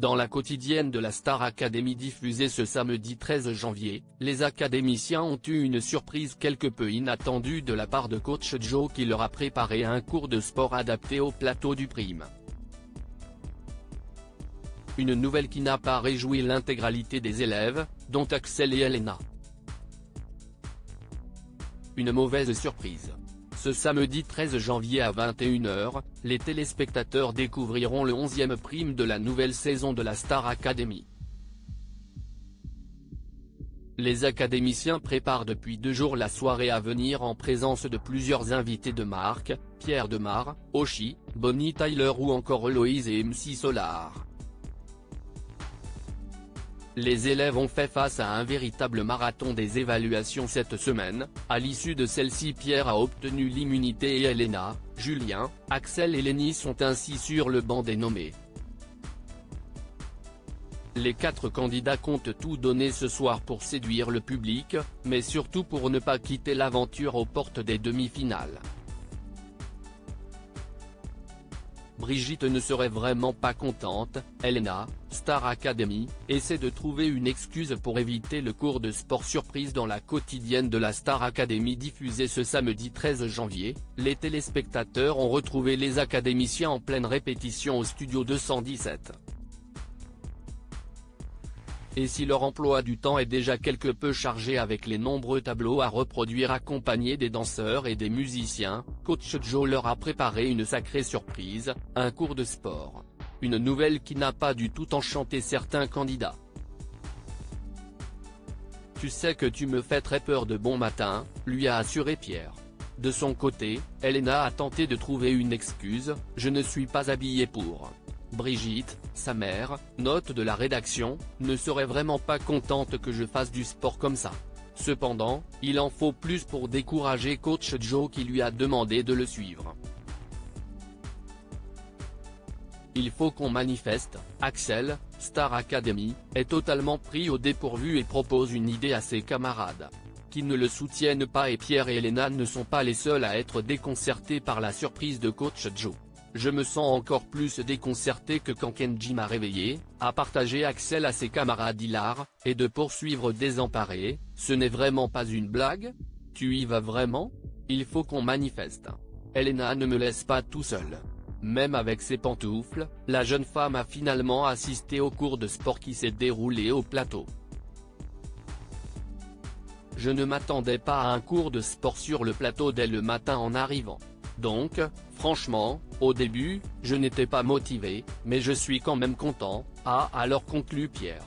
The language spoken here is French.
Dans la quotidienne de la Star Academy diffusée ce samedi 13 janvier, les académiciens ont eu une surprise quelque peu inattendue de la part de coach Joe qui leur a préparé un cours de sport adapté au plateau du Prime. Une nouvelle qui n'a pas réjoui l'intégralité des élèves, dont Axel et Elena. Une mauvaise surprise. Ce samedi 13 janvier à 21 h, les téléspectateurs découvriront le 11e prime de la nouvelle saison de la Star Academy. Les académiciens préparent depuis 2 jours la soirée à venir en présence de plusieurs invités de marque, Pierre Demar, Oshi, Bonnie Tyler ou encore Héloïse et MC Solar. Les élèves ont fait face à un véritable marathon des évaluations cette semaine. À l'issue de celle-ci, Pierre a obtenu l'immunité et Elena, Julien, Axel et Lenny sont ainsi sur le banc des nommés. Les 4 candidats comptent tout donner ce soir pour séduire le public, mais surtout pour ne pas quitter l'aventure aux portes des demi-finales. Brigitte ne serait vraiment pas contente. Elena, Star Academy, essaie de trouver une excuse pour éviter le cours de sport surprise dans la quotidienne de la Star Academy diffusée ce samedi 13 janvier, les téléspectateurs ont retrouvé les académiciens en pleine répétition au studio 217. Et si leur emploi du temps est déjà quelque peu chargé avec les nombreux tableaux à reproduire accompagnés des danseurs et des musiciens, coach Joe leur a préparé une sacrée surprise, un cours de sport. Une nouvelle qui n'a pas du tout enchanté certains candidats. Tu sais que tu me fais très peur de bon matin, lui a assuré Pierre. De son côté, Elena a tenté de trouver une excuse, je ne suis pas habillée pour. Brigitte, sa mère, note de la rédaction, ne serait vraiment pas contente que je fasse du sport comme ça. Cependant, il en faut plus pour décourager coach Joe qui lui a demandé de le suivre. Il faut qu'on manifeste. Axel, Star Academy, est totalement pris au dépourvu et propose une idée à ses camarades, qui ne le soutiennent pas, et Pierre et Elena ne sont pas les seuls à être déconcertés par la surprise de coach Joe. Je me sens encore plus déconcerté que quand Kenji m'a réveillé, a partagé Axel à ses camarades hilares, et de poursuivre désemparé, ce n'est vraiment pas une blague? Tu y vas vraiment? Il faut qu'on manifeste. Elena ne me laisse pas tout seul. Même avec ses pantoufles, la jeune femme a finalement assisté au cours de sport qui s'est déroulé au plateau. Je ne m'attendais pas à un cours de sport sur le plateau dès le matin en arrivant. Donc, franchement, au début, je n'étais pas motivé, mais je suis quand même content, a alors conclu Pierre.